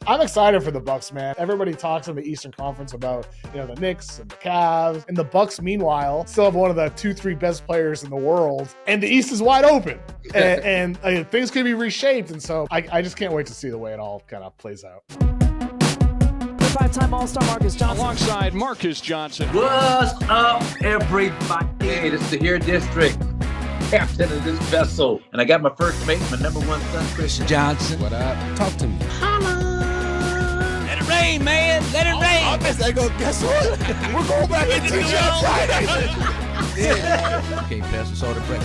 I'm excited for the Bucks, man. Everybody talks in the Eastern Conference about, the Knicks and the Cavs. And the Bucks, meanwhile, still have one of the 2-3 best players in the world. And the East is wide open. and things can be reshaped. And so I just can't wait to see the way it all kind of plays out. Five-time All-Star Marques Johnson. Alongside Marques Johnson. What's up, everybody? Hey, this is the Here District, captain of this vessel. And I got my first mate, my number one son, Kris Johnson. What up? Talk to me. Let it rain, man. Let it rain. I guess what? We're going back into the on Friday. Yeah. Can't pass the soda break.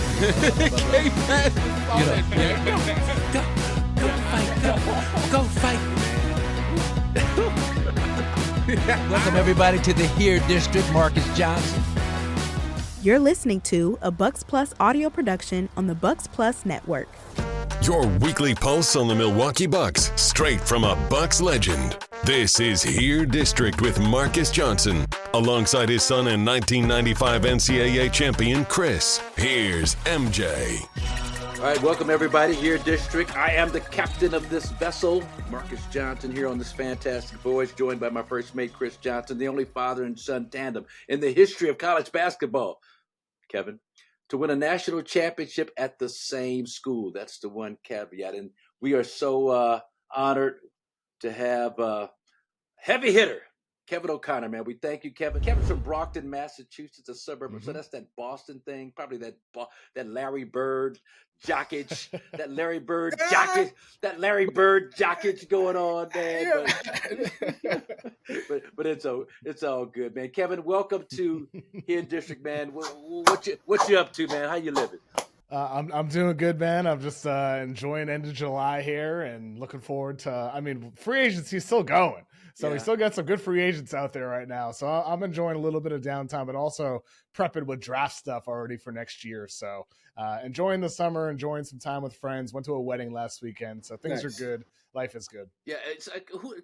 Can't pass the Go fight. Welcome, everybody, to the Here District. Marques Johnson. You're listening to a Bucks Plus audio production on the Bucks Plus Network. Your weekly pulse on the Milwaukee Bucks, straight from a Bucks legend. This is Here District with Marques Johnson, alongside his son and 1995 NCAA champion, Kris. Here's MJ. All right, welcome everybody, Here District. I am the captain of this vessel, Marques Johnson, here on this fantastic voyage, joined by my first mate, Kris Johnson, the only father and son tandem in the history of college basketball, Kevin, to win a national championship at the same school. That's the one caveat. And we are so honored to have heavy hitter, Kevin O'Connor, man. We thank you, Kevin. Kevin's from Brockton, Massachusetts, a suburb. So that's that Boston thing, probably that Larry Bird jockage, that Larry Bird jockage going on, man. But it's all good, man. Kevin, welcome to Here District, man. What you up to, man? How you living? I'm doing good, man. I'm just enjoying end of July here and looking forward to, free agency is still going. So we still got some good free agents out there right now. So I'm enjoying a little bit of downtime, but also prepping with draft stuff already for next year. So enjoying the summer, enjoying some time with friends. Went to a wedding last weekend. So things are good. Life is good. Yeah. It's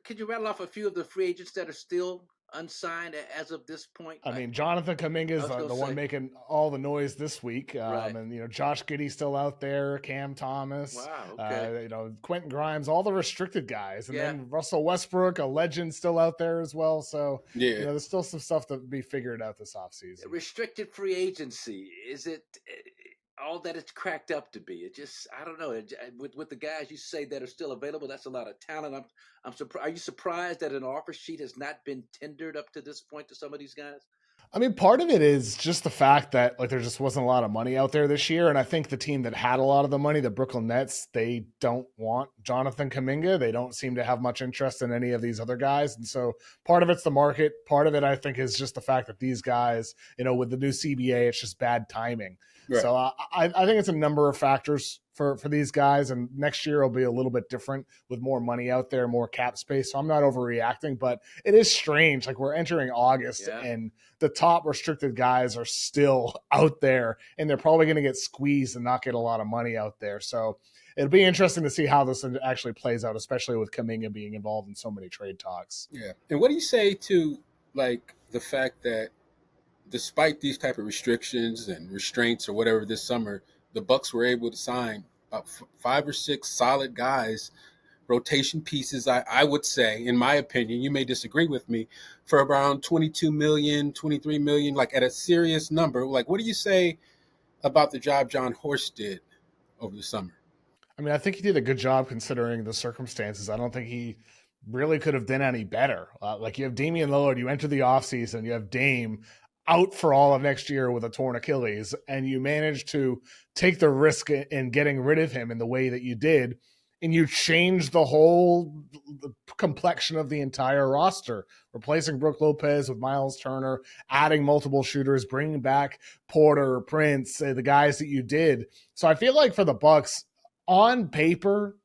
could you rattle off a few of the free agents that are still unsigned as of this point? Jonathan Kuminga is the one making all the noise this week. Right. And, Josh Giddey's still out there, Cam Thomas, wow, okay. Quentin Grimes, all the restricted guys. And then Russell Westbrook, a legend, still out there as well. So, there's still some stuff to be figured out this offseason. Restricted free agency, is it all that it's cracked up to be? It just, I don't know. With the guys you say that are still available, that's a lot of talent. I'm surprised. Are you surprised that an offer sheet has not been tendered up to this point to some of these guys? Part of it is just the fact that there just wasn't a lot of money out there this year. And I think the team that had a lot of the money, the Brooklyn Nets, they don't want Jonathan Kuminga. They don't seem to have much interest in any of these other guys. And so part of it's the market. Part of it, I think, is just the fact that these guys, with the new CBA, it's just bad timing. Right. So I think it's a number of factors for these guys, and next year will be a little bit different with more money out there, more cap space. So I'm not overreacting, but it is strange. We're entering August and the top restricted guys are still out there, and they're probably going to get squeezed and not get a lot of money out there. So it'll be interesting to see how this actually plays out, especially with Kuminga being involved in so many trade talks. Yeah. And what do you say to the fact that despite these type of restrictions and restraints or whatever this summer, the Bucks were able to sign about 5 or 6 solid guys, rotation pieces, I would say, in my opinion, you may disagree with me, for around $22 million, $23 million, at a serious number. What do you say about the job John Horst did over the summer? I think he did a good job considering the circumstances. I don't think he really could have done any better. You have Damian Lillard, you enter the offseason, you have Dame out for all of next year with a torn Achilles, and you managed to take the risk in getting rid of him in the way that you did, and you changed the whole complexion of the entire roster, replacing Brook Lopez with Myles Turner, adding multiple shooters, bringing back Porter, Prince, the guys that you did. So I feel like for the Bucks, on paper,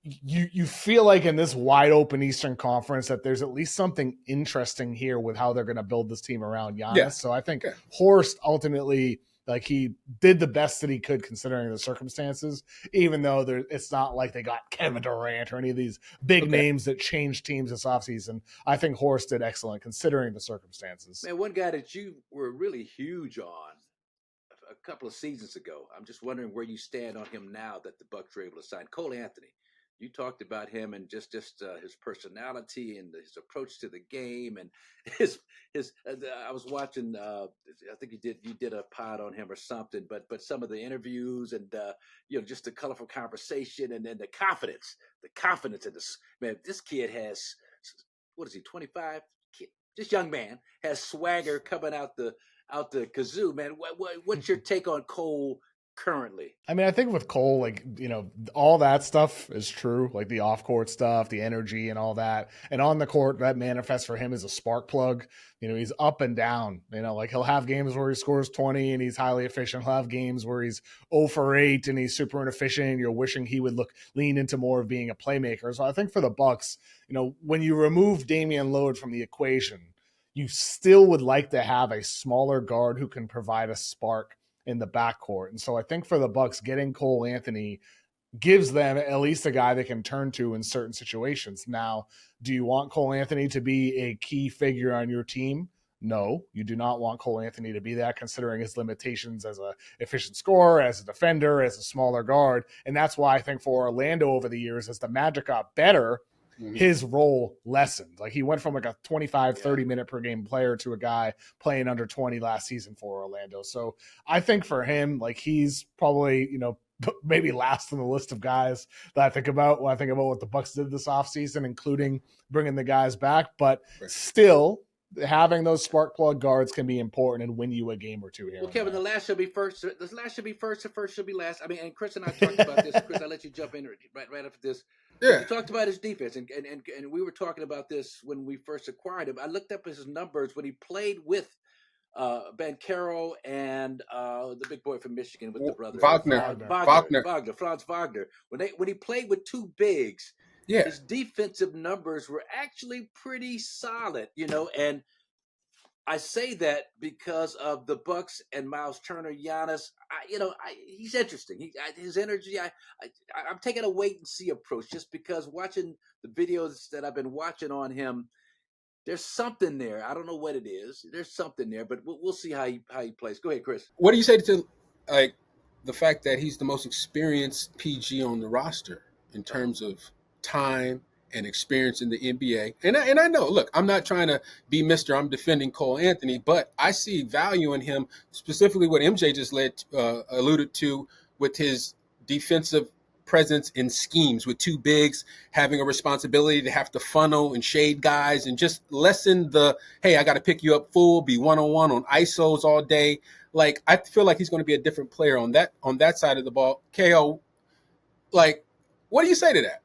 you feel like in this wide open Eastern Conference that there's at least something interesting here with how they're going to build this team around Giannis. Yeah. So I think Horst ultimately, he did the best that he could considering the circumstances, even though it's not like they got Kevin Durant or any of these big names that changed teams this offseason. I think Horst did excellent considering the circumstances. Man, one guy that you were really huge on a couple of seasons ago, I'm just wondering where you stand on him now that the Bucks were able to sign Cole Anthony. You talked about him and just his personality and his approach to the game and his I was watching. I think you did a pod on him or something. But some of the interviews and just the colorful conversation and then the confidence in this man. This kid has, what is he, 25? This young man has swagger coming out the kazoo, man. What's your take on Cole currently? I mean, I think with Cole, like, all that stuff is true, like the off court stuff, the energy and all that. And on the court, that manifests for him as a spark plug. He's up and down, like he'll have games where he scores 20 and he's highly efficient. He'll have games where he's 0 for 8 and he's super inefficient. You're wishing he would lean into more of being a playmaker. So I think for the Bucks, when you remove Damian Lillard from the equation, you still would like to have a smaller guard who can provide a spark in the backcourt. And so I think for the Bucks, getting Cole Anthony gives them at least a guy they can turn to in certain situations. Now, do you want Cole Anthony to be a key figure on your team? No, you do not want Cole Anthony to be that, considering his limitations as a efficient scorer, as a defender, as a smaller guard. And that's why I think for Orlando over the years, as the Magic got better, his role lessened. Like he went from like a 25, 30 minute per game player to a guy playing under 20 last season for Orlando. So I think for him, like he's probably, maybe last on the list of guys that I think about when I think about what the Bucks did this offseason, including bringing the guys back. But still, having those spark plug guards can be important and win you a game or two here. Well, Kevin, the last should be first. The last should be first. The first should be last. I mean, and Chris and I talked about this. Chris, I'll let you jump in right after this. Yeah. You talked about his defense, and we were talking about this when we first acquired him. I looked up his numbers when he played with Bankero and the big boy from Michigan with the brother Franz Wagner. When he played with two bigs, his defensive numbers were actually pretty solid, and I say that because of the Bucks and Myles Turner, Giannis. He's interesting. His energy. I'm taking a wait and see approach, just because watching the videos that I've been watching on him, there's something there. I don't know what it is. There's something there, but we'll see how he plays. Go ahead, Chris. What do you say to like the fact that he's the most experienced PG on the roster in terms of time and experience in the NBA? And I know, look, I'm not trying to be I'm defending Cole Anthony, but I see value in him, specifically what MJ just alluded to with his defensive presence in schemes, with two bigs having a responsibility to have to funnel and shade guys and just lessen the, hey, I got to pick you up full, be one-on-one on ISOs all day. Like, I feel like he's going to be a different player on that side of the ball. KO, like, what do you say to that?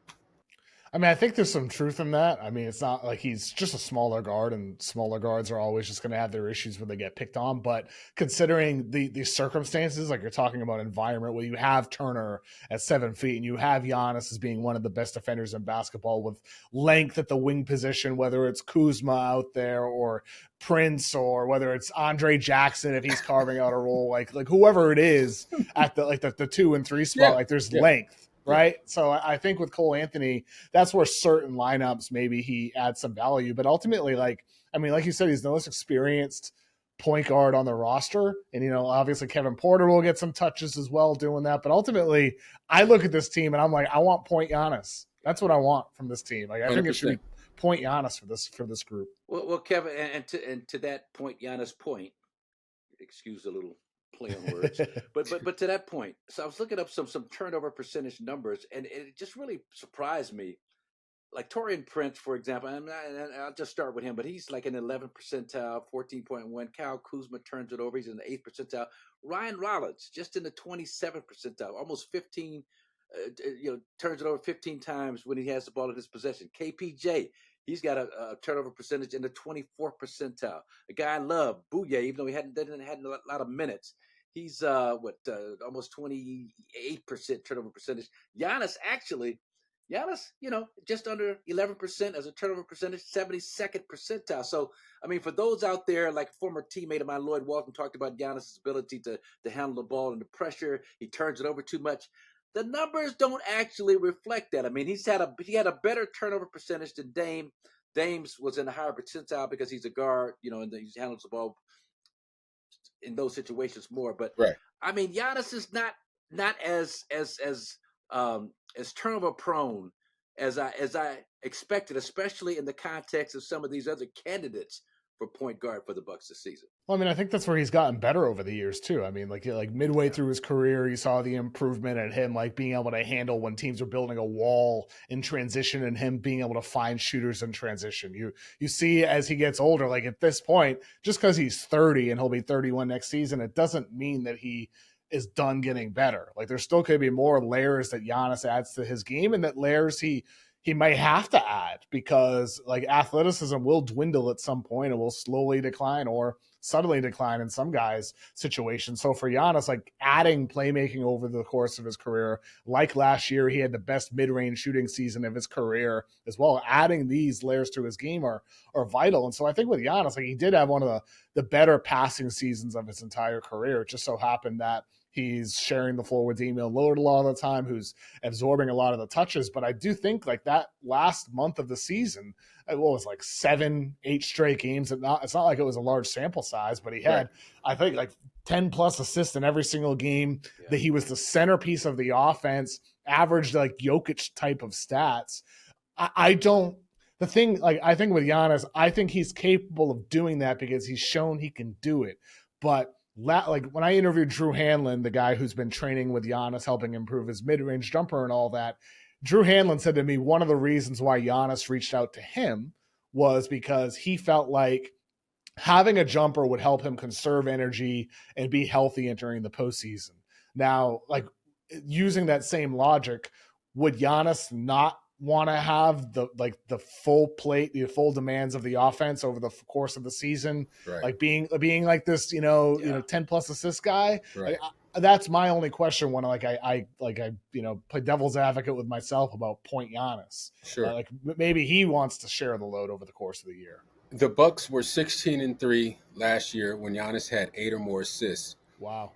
I mean, I think there's some truth in that. I mean, it's not like he's just a smaller guard, and smaller guards are always just going to have their issues when they get picked on. But considering the circumstances, like you're talking about environment where you have Turner at 7 feet and you have Giannis as being one of the best defenders in basketball with length at the wing position, whether it's Kuzma out there or Prince, or whether it's Andre Jackson if he's carving out a role, like whoever it is at the 2 and 3 spot, like there's length. Right. So I think with Cole Anthony, that's where certain lineups, maybe he adds some value. But ultimately, like you said, he's the most experienced point guard on the roster. And, obviously Kevin Porter will get some touches as well doing that. But ultimately, I look at this team and I'm like, I want point Giannis. That's what I want from this team. Like, I think it should be point Giannis for this group. Well, Kevin, and to that point, Giannis' point, excuse the little play on words, but to that point, so I was looking up some turnover percentage numbers, and it just really surprised me. Like Taurean Prince, for example, and I'll just start with him, but he's like an 11th percentile, 14.1. Kyle Kuzma turns it over; he's in the 8th percentile. Ryan Rollins just in the 27th percentile, almost 15. Turns it over 15 times when he has the ball in his possession. KPJ, he's got a turnover percentage in the 24th percentile. A guy I love, Bouye, even though he hadn't a lot of minutes, he's almost 28% turnover percentage. Giannis, just under 11% as a turnover percentage, 72nd percentile. So, I mean, for those out there, like a former teammate of mine, Lloyd Walton, talked about Giannis' ability to handle the ball under pressure. He turns it over too much. The numbers don't actually reflect that. I mean, he had a better turnover percentage than Dame. Dame's was in a higher percentile because he's a guard, and he handles the ball in those situations more. But right. I mean, Giannis is not as turnover prone as I expected, especially in the context of some of these other candidates for point guard for the Bucks this season. Well, I mean, I think that's where he's gotten better over the years too. I mean, like midway through his career, you saw the improvement in him, like being able to handle when teams are building a wall in transition, and him being able to find shooters in transition. You see as he gets older, like at this point, just because he's 30 and he'll be 31 next season, it doesn't mean that he is done getting better. Like there still could be more layers that Giannis adds to his game, and that layers he might have to add, because like athleticism will dwindle at some point and will slowly decline or suddenly decline in some guys' situations. So for Giannis, like adding playmaking over the course of his career, like last year, he had the best mid-range shooting season of his career as well. Adding these layers to his game are vital. And so I think with Giannis, like he did have one of the better passing seasons of his entire career. It just so happened that he's sharing the floor with Damian Lillard a lot of the time, who's absorbing a lot of the touches. But I do think like that last month of the season, it was like 7-8 straight games. It's not like it was a large sample size, but he had, I think, like 10 plus assists in every single game. That he was the centerpiece of the offense, averaged like Jokic type of stats. I think with Giannis, I think he's capable of doing that because he's shown he can do it. But like when I interviewed Drew Hanlon, the guy who's been training with Giannis, helping improve his mid-range jumper and all that, Drew Hanlon said to me one of the reasons why Giannis reached out to him was because he felt like having a jumper would help him conserve energy and be healthy entering the postseason. Now, like using that same logic, would Giannis not want to have the full plate, the full demands of the offense over the course of the season, like being like this, 10 plus assist guy? Right. That's my only question when I play devil's advocate with myself about point Giannis. Sure. Like maybe he wants to share the load over the course of the year. The Bucks were 16-3 last year when Giannis had 8 or more assists. Wow.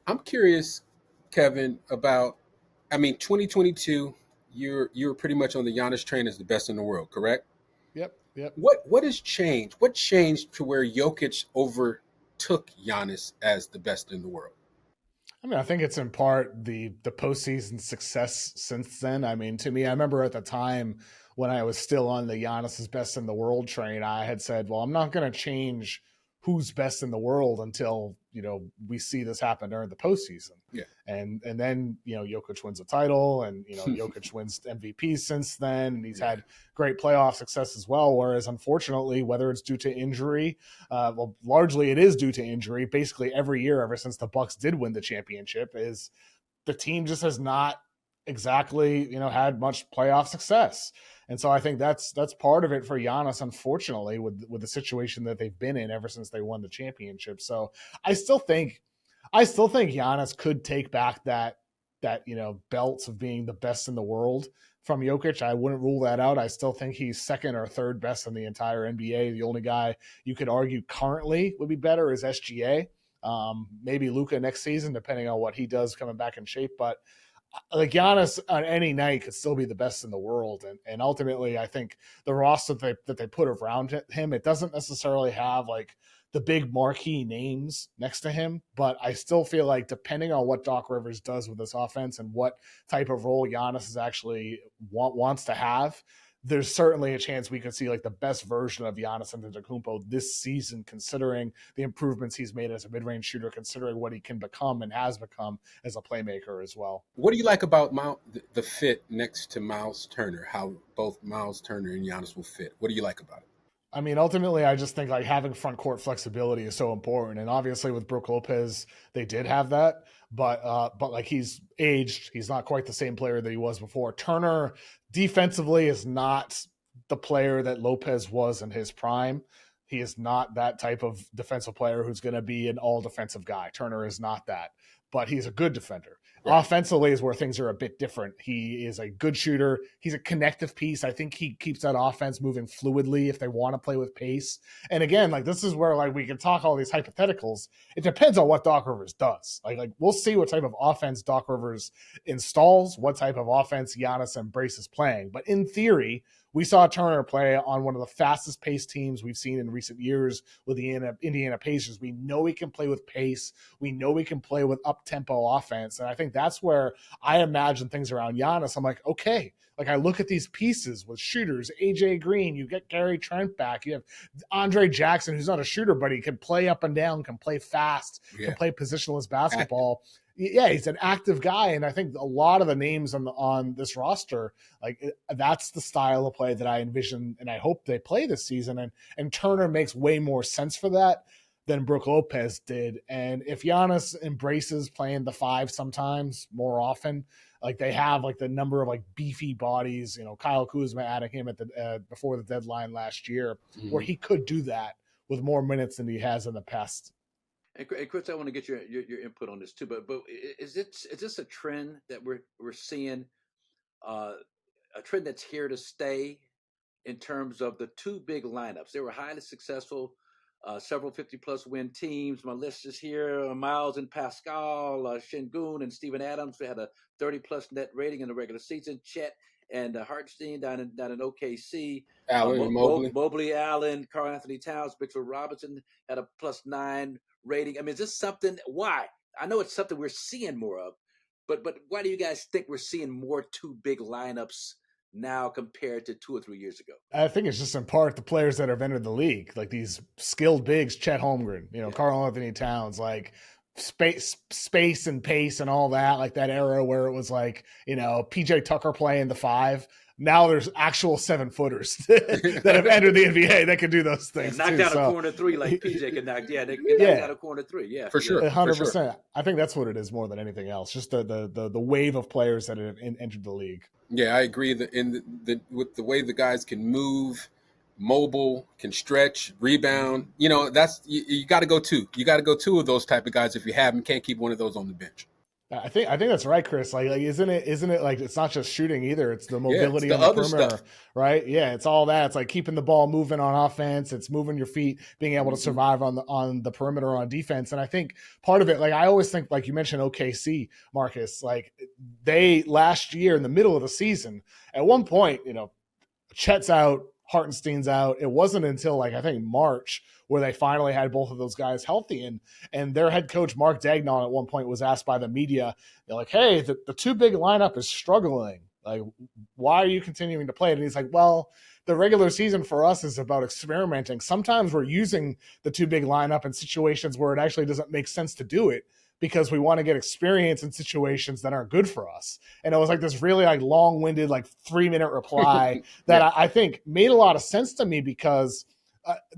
I'm curious, Kevin, about 2022. You're pretty much on the Giannis train as the best in the world, correct? Yep. What has changed? What changed to where Jokic overtook Giannis as the best in the world? I mean, I think it's in part the postseason success since then. I mean, to me, I remember at the time when I was still on the Giannis is best in the world train, I had said, well, I'm not going to change who's best in the world until, we see this happen during the postseason. Yeah. And then, Jokic wins a title, and, Jokic wins MVP since then. And he's had great playoff success as well. Whereas unfortunately, whether it's due to injury, largely it is due to injury. Basically every year, ever since the Bucks did win the championship, is the team just has not exactly, had much playoff success. And so I think that's part of it for Giannis, unfortunately, with the situation that they've been in ever since they won the championship. So I still think Giannis could take back that belts of being the best in the world from Jokic. I wouldn't rule that out. I still think he's second or third best in the entire NBA. The only guy you could argue currently would be better is SGA. Maybe Luka next season, depending on what he does coming back in shape. But like Giannis on any night could still be the best in the world. And ultimately, I think the roster that they put around him, it doesn't necessarily have like the big marquee names next to him, but I still feel like depending on what Doc Rivers does with this offense and what type of role Giannis is actually wants to have, there's certainly a chance we could see like the best version of Giannis Antetokounmpo this season, considering the improvements he's made as a mid-range shooter, considering what he can become and has become as a playmaker as well. What do you like about the fit next to Myles Turner, how both Myles Turner and Giannis will fit? What do you like about it? I mean, ultimately, I just think like having front court flexibility is so important. And obviously with Brook Lopez, they did have that, but like he's aged. He's not quite the same player that he was before. Turner defensively is not the player that Lopez was in his prime. He is not that type of defensive player who's going to be an all defensive guy. Turner is not that, but he's a good defender. Right. Offensively is where things are a bit different. He is a good shooter. He's a connective piece. I think he keeps that offense moving fluidly if they want to play with pace. And again, like this is where like we can talk all these hypotheticals. It depends on what Doc Rivers does. Like we'll see what type of offense Doc Rivers installs, what type of offense Giannis embraces playing. But in theory, we saw Turner play on one of the fastest paced teams we've seen in recent years with the Indiana Pacers. We know he can play with pace. We know he can play with up-tempo offense. And I think that's where I imagine things around Giannis. I'm like, okay, like I look at these pieces with shooters, AJ Green, you get Gary Trent back. You have Andre Jackson, who's not a shooter, but he can play up and down, can play fast, can play positionless basketball. Yeah, he's an active guy, and I think a lot of the names on this roster, like that's the style of play that I envision, and I hope they play this season. And Turner makes way more sense for that than Brook Lopez did. And if Giannis embraces playing the 5 sometimes more often, like they have like the number of like beefy bodies, Kyle Kuzma adding him at the before the deadline last year, where he could do that with more minutes than he has in the past. And Chris, I want to get your input on this too. But is this a trend that we're seeing? A trend that's here to stay in terms of the 2 big lineups. They were highly successful, several 50-plus win teams. My list is here: Miles and Pascal, Şengün and Steven Adams. They had a 30-plus net rating in the regular season. Chet and Hartenstein down in OKC. Allen, Mobley, Allen, Karl Anthony Towns, Mitchell Robinson had a +9 rating. I mean, is this something? Why? I know it's something we're seeing more of, but why do you guys think we're seeing more 2 big lineups now compared to 2 or 3 years ago? I think it's just in part the players that have entered the league, like these skilled bigs, Chet Holmgren, Karl Anthony Towns, like space and pace and all that, like that era where it was like, PJ Tucker playing the 5. Now there's actual 7-footers that have entered the NBA that can do those things. Knock down a corner 3 like PJ can knock. Yeah, they can knock down a corner 3. Yeah, for sure, 100%. Sure. I think that's what it is more than anything else. Just the wave of players that have entered the league. Yeah, I agree. With the way the guys can move, mobile, can stretch, rebound. That's you got to go 2. You got to go 2 of those type of guys. If you have them, can't keep one of those on the bench. I think that's right, Chris. Like isn't it like it's not just shooting either? It's the mobility it's the on the perimeter, stuff. Right? Yeah, it's all that. It's like keeping the ball moving on offense. It's moving your feet, being able to survive on the perimeter on defense. And I think part of it, like I always think, like you mentioned OKC, Marcus, like they last year in the middle of the season, at one point, Chet's out, Hartenstein's out. It wasn't until like I think March where they finally had both of those guys healthy. And their head coach, Mark Daigneault, at one point was asked by the media, they're like, hey, the 2 big lineup is struggling. Like, why are you continuing to play it? And he's like, well, the regular season for us is about experimenting. Sometimes we're using the 2 big lineup in situations where it actually doesn't make sense to do it because we want to get experience in situations that aren't good for us. And it was like this really like long-winded, like 3-minute reply that I think made a lot of sense to me because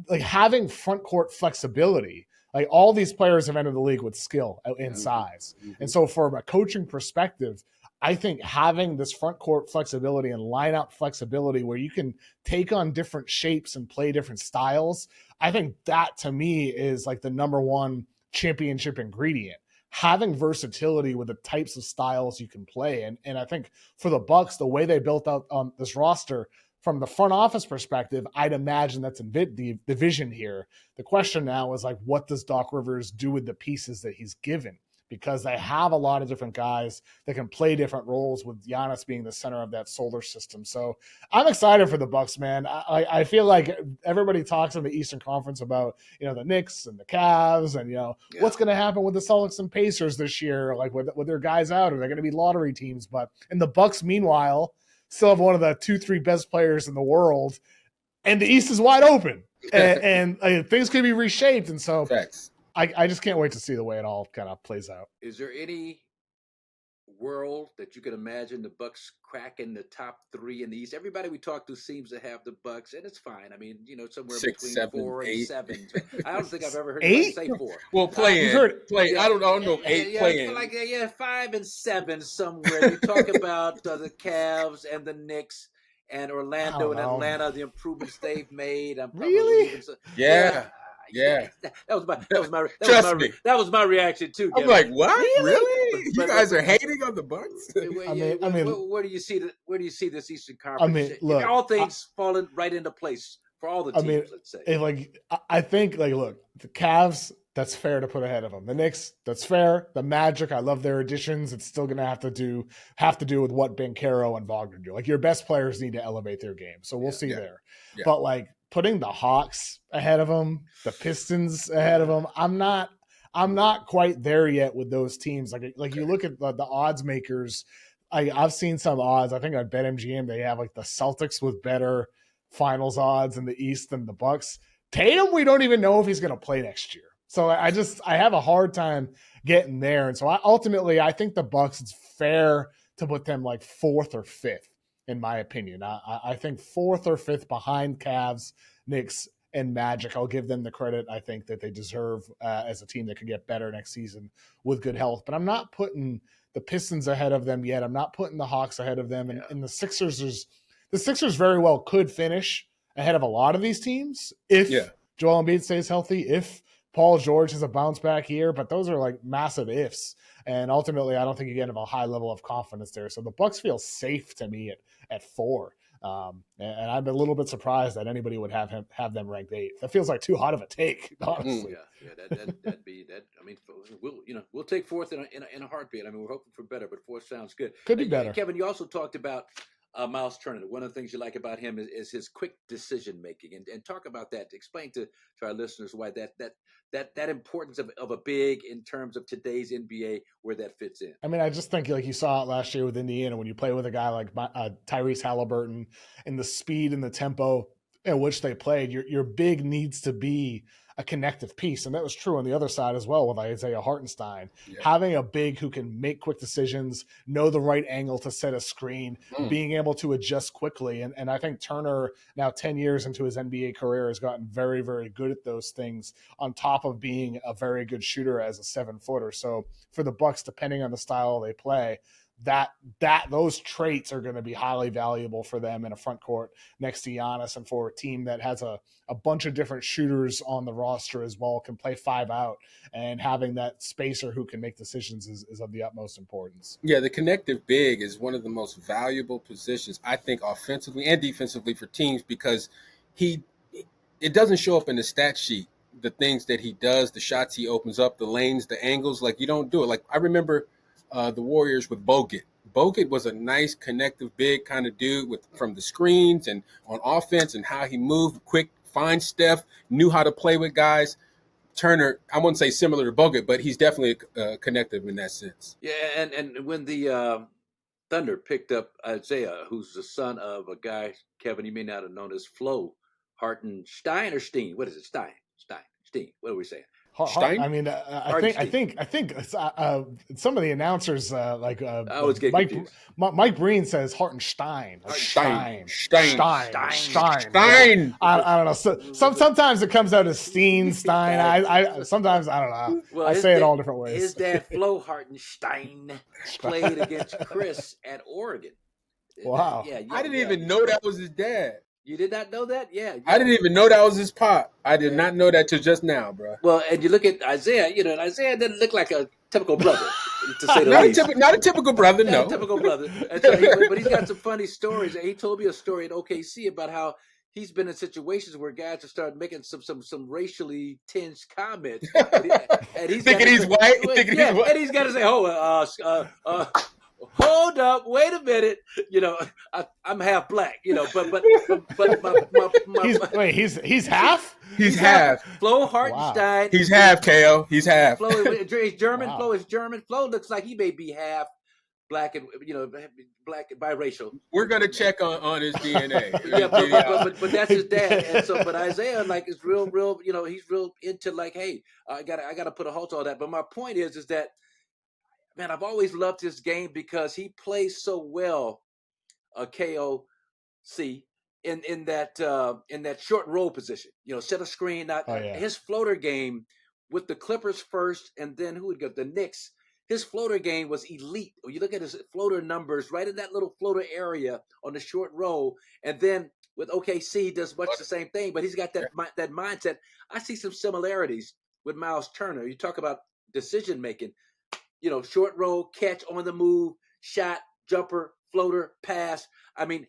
like having front court flexibility, like all these players have entered the league with skill and size. And so from a coaching perspective, I think having this front court flexibility and lineup flexibility where you can take on different shapes and play different styles, I think that to me is like the number one championship ingredient. Having versatility with the types of styles you can play. And I think for the Bucks, the way they built out on this roster, from the front office perspective, I'd imagine that's the vision here. The question now is like, what does Doc Rivers do with the pieces that he's given? Because they have a lot of different guys that can play different roles, with Giannis being the center of that solar system. So I'm excited for the Bucks, man. I feel like everybody talks in the Eastern Conference about, the Knicks and the Cavs and, what's going to happen with the Celtics and Pacers this year, like with their guys out, are they going to be lottery teams? But in the Bucks, meanwhile, still have one of the 2-3 best players in the world, and the East is wide open, and things could be reshaped. And so I just can't wait to see the way it all kind of plays out. Is there any world that you could imagine the Bucks cracking the top 3 in the East? Everybody we talk to seems to have the Bucks, and it's fine. I mean, somewhere 6, between 7, 4 and 8. 7. I don't think I've ever heard 8? anybody say 4. Well, play. I don't know. 8 playing. Like 5 and 7 somewhere. You talk about the Cavs and the Knicks and Orlando and Atlanta, the improvements they've made. Really? Yeah. That was my reaction too. I'm like, what? Really? But you guys are hating on the Bucks? I mean, where do you see this Eastern Conference? I mean, look, all things falling right into place for all the teams. Let's say. I think look, the Cavs that's fair to put ahead of them. The Knicks, that's fair. The Magic, I love their additions. It's still going to have to do with what Banchero and Wagner do. Like, your best players need to elevate their game. So we'll see there. Yeah. But like putting the Hawks ahead of them, the Pistons ahead of them, I'm not quite there yet with those teams. Like you look at the odds makers. I've seen some odds. I think on BetMGM they have like the Celtics with better finals odds in the East than the Bucks. Tatum, we don't even know if he's going to play next year. So I have a hard time getting there. And so I think the Bucks, it's fair to put them like 4th or 5th, in my opinion. I think 4th or 5th behind Cavs, Knicks, and Magic. I'll give them the credit I think that they deserve as a team that could get better next season with good health. But I'm not putting the Pistons ahead of them yet. I'm not putting the Hawks ahead of them. And the Sixers very well could finish ahead of a lot of these teams if Joel Embiid stays healthy, if Paul George has a bounce back year, but those are like massive ifs. And ultimately, I don't think you get a high level of confidence there. So the Bucks feel safe to me at 4. And I'm a little bit surprised that anybody would have them ranked 8th. That feels like too hot of a take, honestly. That'd be that. I mean, we'll take 4th in a heartbeat. I mean, we're hoping for better, but 4th sounds good. Could be better. Kevin, you also talked about Myles Turner. One of the things you like about him is his quick decision making, and talk about that. Explain to our listeners why that importance of a big in terms of today's NBA, where that fits in. I mean, I just think like you saw it last year with Indiana when you play with a guy like Tyrese Halliburton, and the speed and the tempo at which they played, your big needs to be a connective piece. And that was true on the other side as well with Isaiah Hartenstein. Yeah. Having a big who can make quick decisions, know the right angle to set a screen, being able to adjust quickly. And I think Turner, now 10 years into his NBA career, has gotten very, very good at those things on top of being a very good shooter as a 7-footer. So for the Bucks, depending on the style they play, those traits are going to be highly valuable for them in a front court next to Giannis, and for a team that has a bunch of different shooters on the roster as well, can play 5 out, and having that spacer who can make decisions is of the utmost importance. Yeah, the connective big is one of the most valuable positions, I think, offensively and defensively for teams, because it doesn't show up in the stat sheet, the things that he does, the shots he opens up, the lanes, the angles. Like, you don't do it. Like, I remember the Warriors with Bogut. Bogut was a nice connective big kind of dude from the screens and on offense, and how he moved quick, fine Steph, knew how to play with guys. Turner, I wouldn't say similar to Bogut, but he's definitely connective in that sense. Yeah, and when the Thunder picked up Isaiah, who's the son of a guy, Kevin, you may not have known as Flo Hartenstein or Steen. What is it? Stein. What are we saying? Stein? I mean, I think some of the announcers Mike Breen says Hartenstein. Stein. I don't know. So, sometimes it comes out as Stein. Sometimes I don't know. Well, I say it all different ways. His dad, Flo Hartenstein, played against Kris at Oregon. Wow. I didn't even know that was his dad. You did not know that? Yeah. I didn't even know that was his pop. I did not know that till just now, bro. Well, and you look at Isaiah, and Isaiah doesn't look like a typical brother, to say the least. Not a typical brother, no. Not a typical brother. And so but he's got some funny stories. He told me a story at OKC about how he's been in situations where guys have started making some racially tinged comments. And he's thinking he's white? And he's got to say, hold up, wait a minute. I'm half black, but he's half? He's half. Flo Hartenstein. Wow. He's half, KO. He's half. Flo is German. Wow. Flo is German. Flo looks like he may be half black and black and biracial. We're gonna check on his DNA. but that's his dad. And so, but Isaiah is real. He's real into hey, I gotta put a halt on that. But my point is that, man, I've always loved his game because he plays so well, KOC, in that short roll position. Set a screen. His floater game with the Clippers first, and then who would go? The Knicks. His floater game was elite. When you look at his floater numbers, right in that little floater area on the short roll, and then with OKC, he does much the same thing. But he's got that mindset. I see some similarities with Myles Turner. You talk about decision making. Short roll, catch, on the move, shot, jumper, floater, pass. I mean,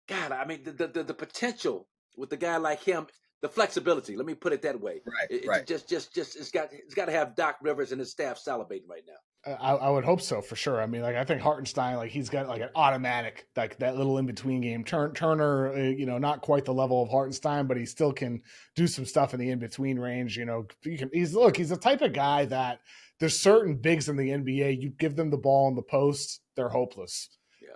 God, the potential with a guy like him, the flexibility. Let me put it that way. Right. It's got to have Doc Rivers and his staff salivating right now. I would hope so for sure. I mean, like I think Hartenstein, like he's got like an automatic, like that little in between game. Turner, not quite the level of Hartenstein, but he still can do some stuff in the in between range. He's the type of guy that there's certain bigs in the NBA. You give them the ball in the post, they're hopeless.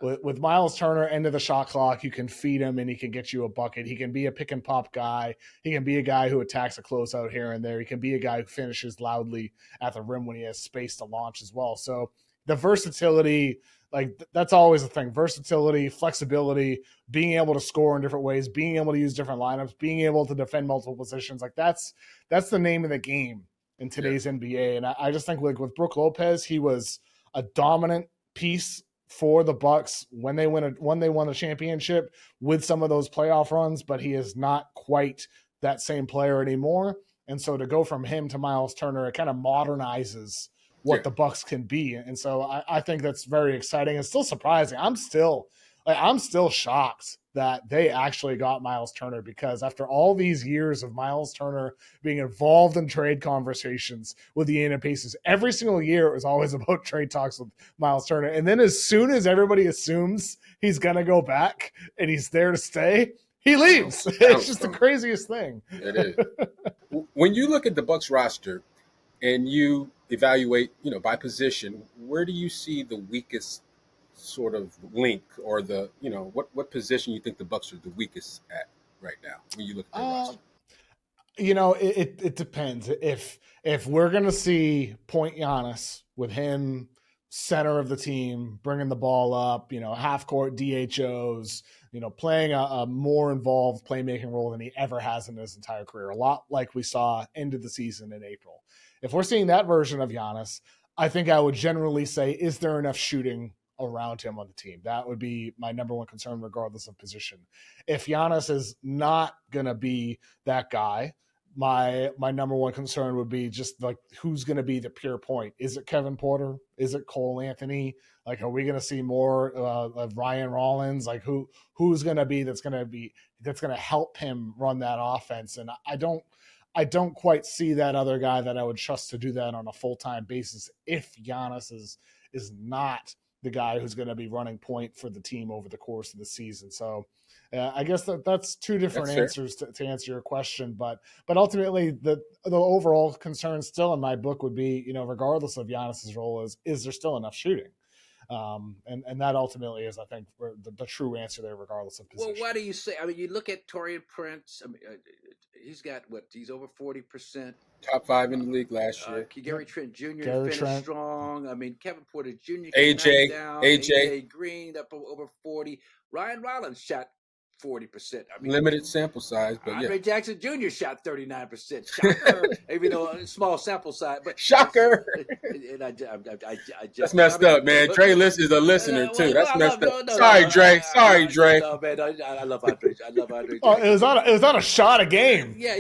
Yeah. With Myles Turner, end of the shot clock, you can feed him and he can get you a bucket. He can be a pick and pop guy. He can be a guy who attacks a closeout here and there. He can be a guy who finishes loudly at the rim when he has space to launch as well. So the versatility, like that's always a thing. Versatility, flexibility, being able to score in different ways, being able to use different lineups, being able to defend multiple positions. Like that's the name of the game in today's NBA. And I just think like with Brook Lopez, he was a dominant piece for the Bucks when they won a championship with some of those playoff runs, but he is not quite that same player anymore. And so to go from him to Myles Turner, it kind of modernizes what the Bucks can be. And so I think that's very exciting. It's still surprising. I'm still shocked that they actually got Myles Turner, because after all these years of Myles Turner being involved in trade conversations with the Indiana Pacers, every single year it was always about trade talks with Myles Turner. And then as soon as everybody assumes he's going to go back and he's there to stay, he leaves. It's just the craziest thing. It is. When you look at the Bucks roster and you evaluate, by position, where do you see the weakest sort of link, or the what position you think the Bucks are the weakest at right now when you look at their roster? It depends. If we're gonna see point Giannis with him center of the team, bringing the ball up, half court DHOs, playing a more involved playmaking role than he ever has in his entire career, a lot like we saw end of the season in April. If we're seeing that version of Giannis, I think I would generally say, is there enough shooting around him on the team? That would be my number one concern, regardless of position. If Giannis is not going to be that guy, my number one concern would be just like, who's going to be the pure point? Is it Kevin Porter? Is it Cole Anthony? Like, are we going to see more of Ryan Rollins? Like, who's going to be that's going to help him run that offense? And I don't quite see that other guy that I would trust to do that on a full-time basis if Giannis is not the guy who's going to be running point for the team over the course of the season. So I guess that's two different answers to answer your question. But ultimately, the overall concern still in my book would be, regardless of Giannis's role, is there still enough shooting? And that ultimately is, I think, the true answer there, regardless of position. Well, why do you say? I mean, you look at Taurean Prince. I mean, he's got what? He's over 40%. Top 5 in the league last year. Gary Trent Jr. finished strong. I mean, Kevin Porter Jr. AJ Green up over 40. Ryan Rollins shot 40%. I mean, limited sample size, but Andre Jackson Jr. shot 39%. Shocker, even though a small sample size, but shocker. And I just that's messed up, man. Dre is a listener too. That's messed up. Sorry, Dre. Sorry, Dre. No, man, I love Andre. I love Andre. Oh, it was not a shot a game. Yeah.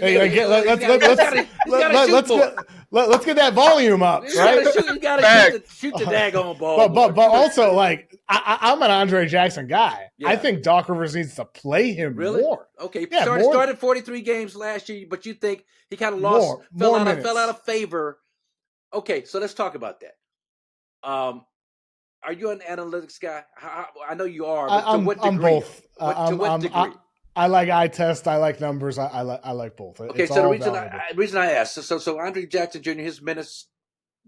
Let's get that volume up, right? You gotta shoot the daggone ball. But also, like, I'm an Andre Jackson guy. Yeah. I think Doc Rivers needs to play him more. Okay, started 43 games last year, but you think he kind of fell out of favor. Okay, so let's talk about that. Are you an analytics guy? I know you are. But to what degree? I'm both. To what degree? I like eye test. I like numbers. I like both. Okay, so the reason I asked, so Andre Jackson Jr., his minutes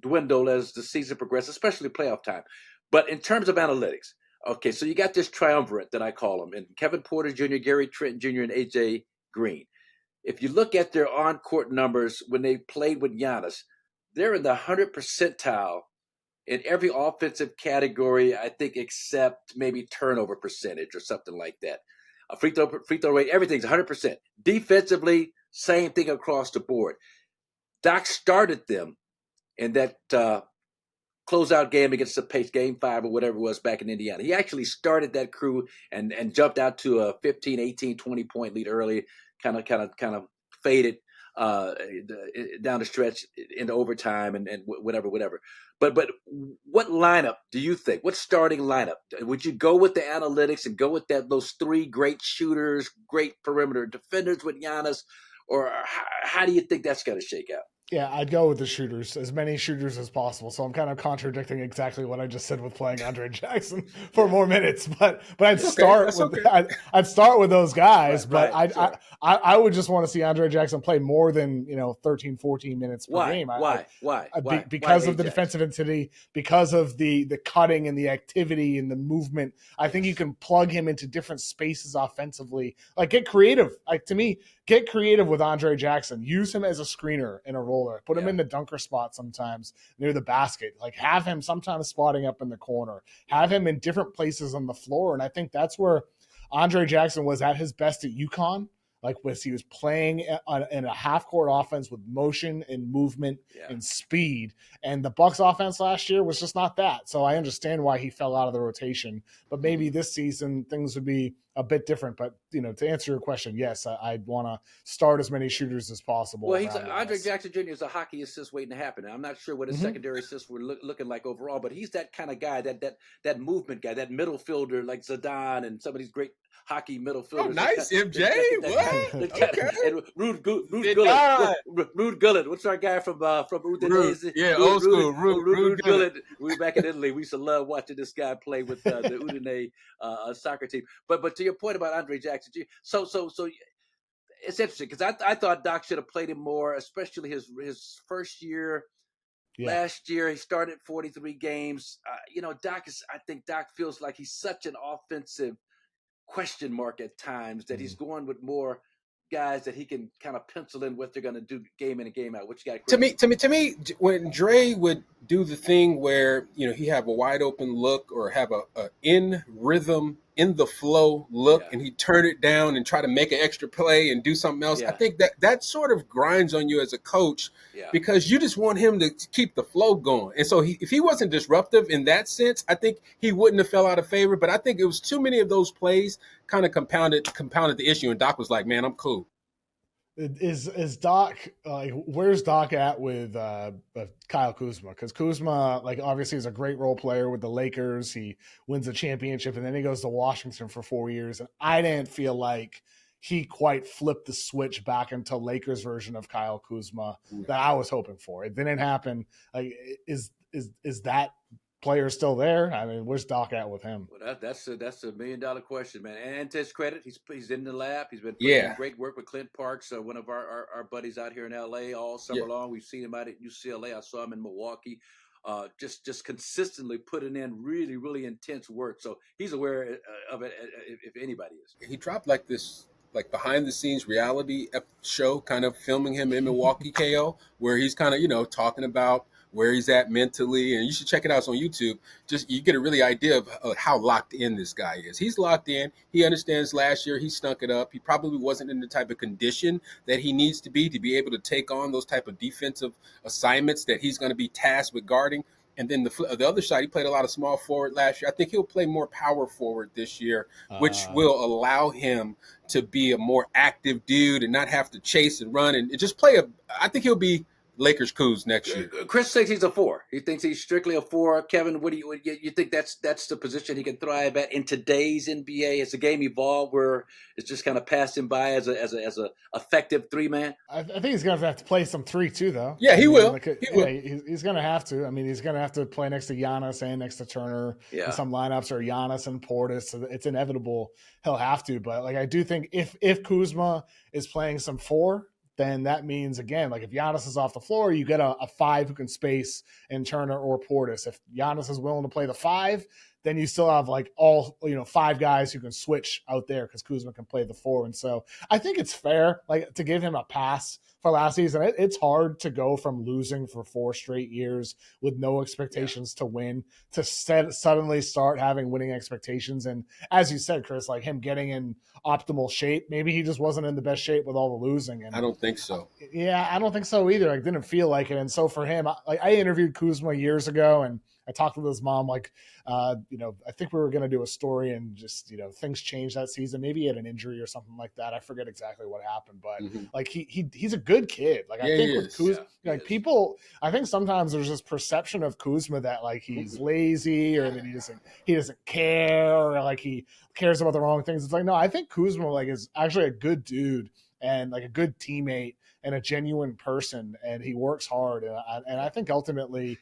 dwindle as the season progresses, especially playoff time. But in terms of analytics, okay, so you got this triumvirate that I call them, and Kevin Porter Jr., Gary Trent Jr., and AJ Green. If you look at their on-court numbers when they played with Giannis, they're in the 100th percentile in every offensive category, I think, except maybe turnover percentage or something like that. A free throw rate, everything's 100%. Defensively, same thing across the board. Doc started them in that closeout game against the Pace, Game 5 or whatever it was back in Indiana. He actually started that crew and jumped out to a 15, 18, 20-point lead early, kind of faded down the stretch into overtime and whatever. But what lineup do you think? What starting lineup? Would you go with the analytics and go with those three great shooters, great perimeter defenders with Giannis? or how do you think that's going to shake out? Yeah, I'd go with the shooters, as many shooters as possible. So I'm kind of contradicting exactly what I just said with playing Andre Jackson for more minutes. But I'd start with I'd start with those guys. I would just want to see Andre Jackson play more than 13, 14 minutes per game. Why? Because of the defensive intensity, because of the cutting and the activity and the movement. I think you can plug him into different spaces offensively. Like, get creative. Like, to me, get creative with Andre Jackson. Use him as a screener in a roller. Put him in the dunker spot sometimes near the basket. Like, have him sometimes spotting up in the corner. Have him in different places on the floor. And I think that's where Andre Jackson was at his best at UConn. Like, he was playing in a half-court offense with motion and movement and speed. And the Bucks offense last year was just not that. So I understand why he fell out of the rotation. But maybe this season things would be a bit different. But, to answer your question, yes, I'd want to start as many shooters as possible. Well, Andre Jackson Jr. is a hockey assist waiting to happen. I'm not sure what his secondary assists were looking like overall, but he's that kind of guy, that movement guy, that middle fielder like Zidane and some of these great hockey middle fielders. Oh, nice, MJ. Okay. And Rude Gullit. What's our guy from Udinese? Old school. Rude Gullit. We were back in Italy. We used to love watching this guy play with the Udine soccer team. But to your point about Andre Jackson, so it's interesting because I thought Doc should have played him more, especially his first year. Yeah. Last year he started 43 games. I think Doc feels like he's such an offensive question mark at times that he's going with more guys that he can kind of pencil in what they're going to do game in and game out. What you got, Chris? To me, when Dre would do the thing where he have a wide open look or have a in rhythm, in the flow look, and he turn it down and try to make an extra play and do something else. I think that sort of grinds on you as a coach because you just want him to keep the flow going. And so if he wasn't disruptive in that sense, I think he wouldn't have fell out of favor. But I think it was too many of those plays kind of compounded the issue. And Doc was like, man, I'm cool. Is Doc where's Doc at with Kyle Kuzma? Because Kuzma, obviously is a great role player with the Lakers. He wins a championship and then he goes to Washington for 4 years. And I didn't feel like he quite flipped the switch back into Lakers version of Kyle Kuzma that I was hoping for. It didn't happen. Is that player still there? I mean, where's Doc at with him? Well, that's a $1 million question, man. And to his credit, he's in the lab. He's been doing great work with Clint Parks, one of our buddies out here in LA all summer long. We've seen him out at UCLA. I saw him in Milwaukee. Just consistently putting in really, really intense work. So he's aware of it if anybody is. He dropped this behind the scenes reality show, kind of filming him in Milwaukee, KO, where he's kind of, talking about where he's at mentally, and you should check it out. It's on YouTube. Just you get a really idea of how locked in this guy is. He's locked in. He understands last year he stunk it up. He probably wasn't in the type of condition that he needs to be able to take on those type of defensive assignments that he's going to be tasked with guarding. And then the other side, he played a lot of small forward last year. I think he'll play more power forward this year, which will allow him to be a more active dude and not have to chase and run and just play I think he'll be Lakers Kuz next year. Chris thinks he's a 4. He thinks he's strictly a 4. Kevin, what do you think that's the position he can thrive at in today's NBA? Has the game evolved where it's just kind of passed him by as a effective 3-man? I think he's going to have to play some 3 too, though. Yeah, he will. He's going to have to. I mean, he's going to have to play next to Giannis and next to Turner in some lineups, or Giannis and Portis. So it's inevitable he'll have to. But I do think if Kuzma is playing some 4, then that means, again, if Giannis is off the floor, you get a 5 who can space in Turner or Portis. If Giannis is willing to play the 5, then you still have all 5 guys who can switch out there because Kuzma can play the 4. And so I think it's fair to give him a pass for last season. It's hard to go from losing for 4 straight years with no expectations to win to suddenly start having winning expectations. And as you said, Chris, him getting in optimal shape, maybe he just wasn't in the best shape with all the losing. And I don't think so. Yeah, I don't think so either. I didn't feel like it. And so for him, I interviewed Kuzma years ago, and I talked with his mom, I think we were going to do a story, and just, things changed that season. Maybe he had an injury or something like that. I forget exactly what happened, but he's a good kid. I think with Kuzma, people, I think sometimes there's this perception of Kuzma that he's lazy, or that he doesn't care, or he cares about the wrong things. It's no, I think Kuzma is actually a good dude. and like a good teammate and a genuine person, and he works hard. And I think ultimately,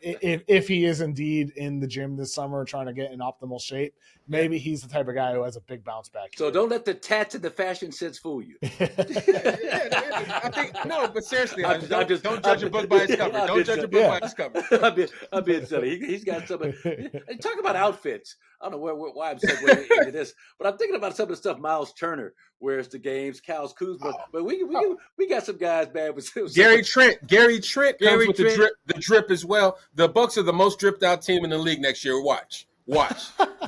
if he is indeed in the gym this summer trying to get in optimal shape, maybe he's the type of guy who has a big bounce back. So don't let the tats and the fashion sense fool you. I think no, but seriously, don't judge a book by its cover. Don't judge a book by its cover. I'm being silly. He's got some. Talk about outfits. I don't know why I'm segueing into this, but I'm thinking about some of the stuff Myles Turner wears to games, Kyle Kuzma. But we got some guys, man. With Gary Trent comes with the drip as well. The Bucks are the most dripped out team in the league next year. Watch.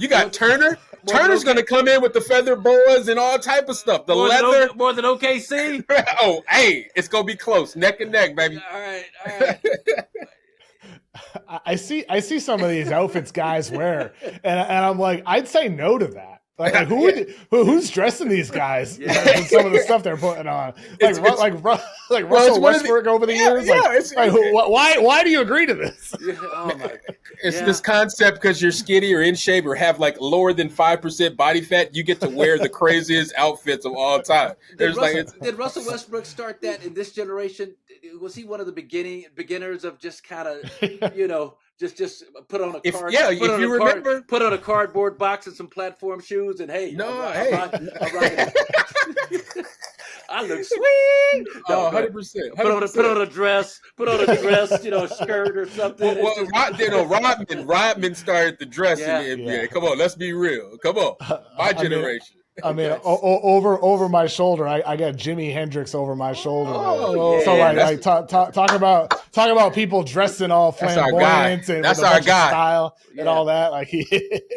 You got Turner. Turner's going to come in with the feather boas and all type of stuff. The leather. More than OKC? Oh, hey, it's going to be close. Neck and neck, baby. All right. I see some of these outfits guys wear, and I'm like, I'd say no to that. Like who's dressing these guys? Yeah. Some of the stuff they're putting on, like Russell Westbrook over the years. Why do you agree to this? Yeah, oh my! It's this concept because you're skinny or in shape or have like lower than 5% body fat, you get to wear the craziest outfits of all time. Did Russell Westbrook start that in this generation? Was he one of the beginners of just kind of Just put on a card. Put on a cardboard box and some platform shoes, and hey, I look sweet. No, 100%. Put on a dress, skirt or something. Rodman started the dress in the NBA. Yeah. Come on, let's be real. Come on, my generation. I mean, over my shoulder, I got Jimi Hendrix over my shoulder. Oh, so talk about people dressed in all flamboyant and that's with a our bunch guy of style and all that. Like,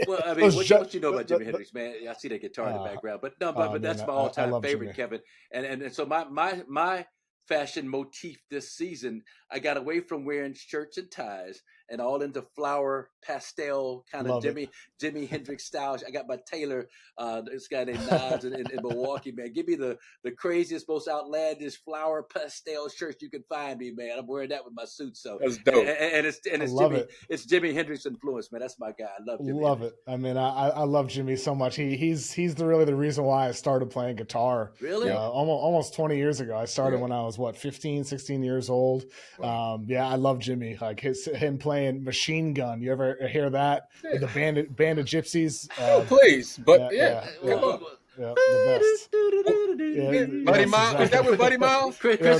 well, I mean, what you know about Jimi Hendrix, man? I see that guitar in the background, but that's my all-time favorite, Jimmy. Kevin. And so my fashion motif this season, I got away from wearing shirts and ties and all into flower pastel kind of Jimi Hendrix style. I got my tailor, this guy named Nas in Milwaukee, man. Give me the craziest, most outlandish flower pastel shirts you can find me, man. I'm wearing that with my suit. So that's dope. And it's it's Jimi Hendrix influence, man. That's my guy. I love Jimi. Love it. I mean, I love Jimmy so much. He's really the reason why I started playing guitar. Really? Almost 20 years ago. I started when I was 15, 16 years old. Wow. I love Jimmy. Like him playing Machine Gun. You ever hear that? Yeah. The band of gypsies. Please, but come on. Yeah, the best. Buddy Miles. Is that with Buddy Miles? Chris Tate.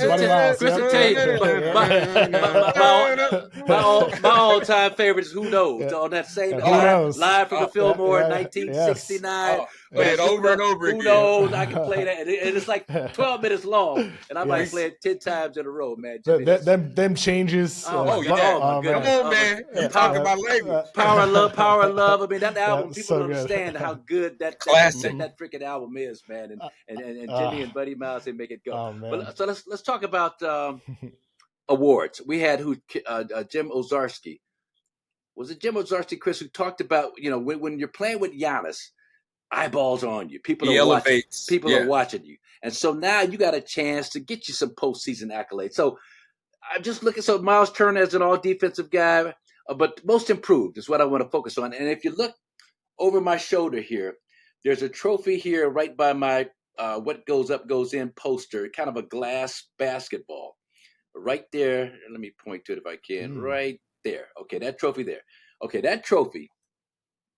My all-time favorite is Who Knows. On that same live from the Fillmore in 1969. Play it over and over again. Who knows? I can play that. And it's like 12 minutes long. And I might play it 10 times in a row, man. Them changes. Come on, man. Talk about language. Power and Love. I mean, that album, people don't understand how good that freaking album is, man. And Jimmy and Buddy Miles, they make it go. But so let's talk about awards. We had Jim Owczarski. Was it Jim Owczarski, Chris, who talked about, when you're playing with Giannis, eyeballs on you. People are watching you. And so now you got a chance to get you some postseason accolades. So I'm just looking. So Myles Turner as an all defensive guy, but most improved is what I want to focus on. And if you look over my shoulder here, there's a trophy here right by my what goes up goes in poster, kind of a glass basketball right there. Let me point to it if I can. Right there. Okay, that trophy there. Okay, that trophy,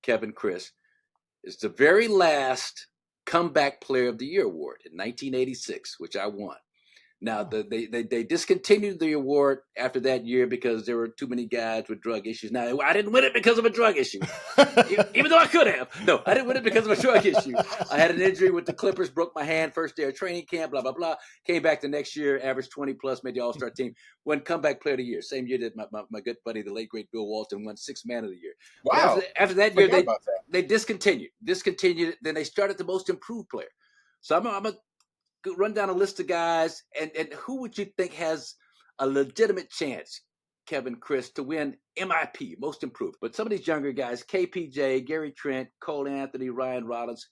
Kevin, Chris, is the very last Comeback Player of the Year award in 1986, which I won. Now, they discontinued the award after that year because there were too many guys with drug issues. Now, I didn't win it because of a drug issue, even though I could have. No, I didn't win it because of a drug issue. I had an injury with the Clippers, broke my hand first day of training camp, blah, blah, blah. Came back the next year, averaged 20-plus, made the All-Star team, won Comeback Player of the Year. Same year that my good buddy, the late, great Bill Walton, won Sixth Man of the Year. Wow. After that year, they discontinued it. Then they started the Most Improved Player. So I'm going to run down a list of guys, and who would you think has a legitimate chance, Kevin, Chris, to win MIP, Most Improved? But some of these younger guys, KPJ, Gary Trent, Cole Anthony, Ryan Rollins,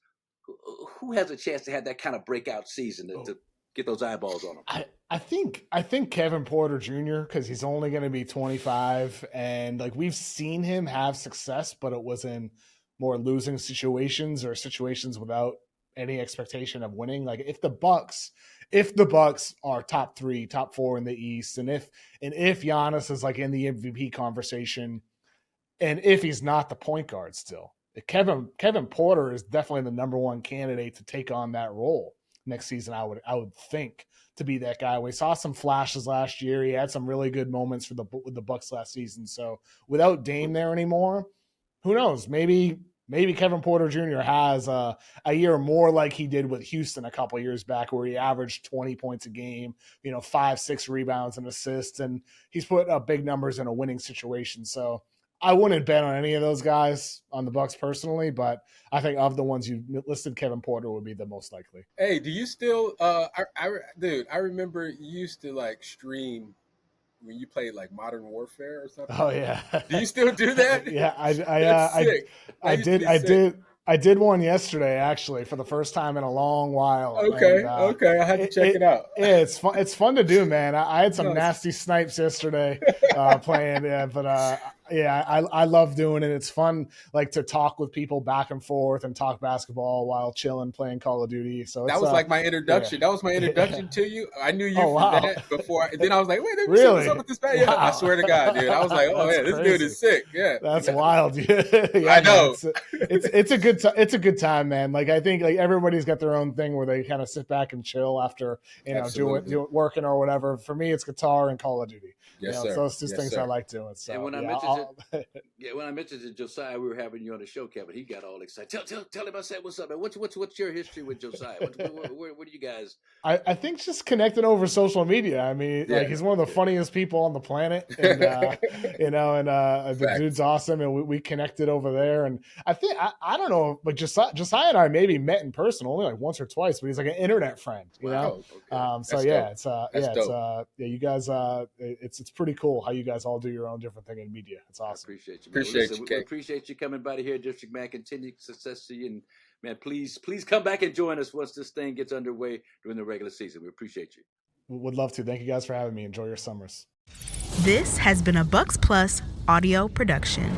who has a chance to have that kind of breakout season to get those eyeballs on him? I think Kevin Porter Jr., because he's only going to be 25, and like we've seen him have success, but it was in more losing situations or situations without any expectation of winning. Like if the Bucks are top 3, top 4 in the East, and if Giannis is like in the MVP conversation, and if he's not the point guard still, Kevin Porter is definitely the number one candidate to take on that role next season. I would think, to be that guy. We saw some flashes last year. He had some really good moments with the Bucks last season. So without Dame there anymore, who knows? Maybe Kevin Porter Jr. has a year more like he did with Houston a couple years back, where he averaged 20 points a game, 5-6 rebounds and assists, and he's put up big numbers in a winning situation. So I wouldn't bet on any of those guys on the Bucks personally, but I think of the ones you listed, Kevin Porter would be the most likely. Hey, do you still I remember you used to like stream when you played like Modern Warfare or something. Oh yeah. Do you still do that? Yeah, I did one yesterday, actually, for the first time in a long while. Okay, I had to check it out. Yeah, it's fun. It's fun to do, man. I had some nasty snipes yesterday playing. Yeah, but I love doing it. It's fun, like to talk with people back and forth and talk basketball while chilling, playing Call of Duty. So that was like my introduction. Yeah. That was my introduction to you. I knew you from that before. And then I was like, wait, really? What's up with this guy? Yeah, I swear to God, dude. I was like, oh man, this dude is sick. Yeah, that's wild. Yeah, I know. It's a good time, man. Like I think like everybody's got their own thing where they kind of sit back and chill after doing working or whatever. For me, it's guitar and Call of Duty. Yes, sir. So it's just things I like doing. So and when I mentioned to Josiah, we were having you on the show, Kevin. He got all excited. Tell him I said, what's up, man? What's your history with Josiah? What do you guys? I think just connecting over social media. I mean, like he's one of the funniest people on the planet, and the dude's awesome, and we connected over there. And I think I don't know, but Josiah and I maybe met in person only like once or twice, but he's like an internet friend, you know. Okay. So you guys, it's pretty cool how you guys all do your own different thing in media. It's awesome. I appreciate you. We appreciate you coming by here, District Man. Continued success to you, and man, please come back and join us once this thing gets underway during the regular season. We appreciate you. Would love to. Thank you guys for having me. Enjoy your summers. This has been a Bucks Plus audio production.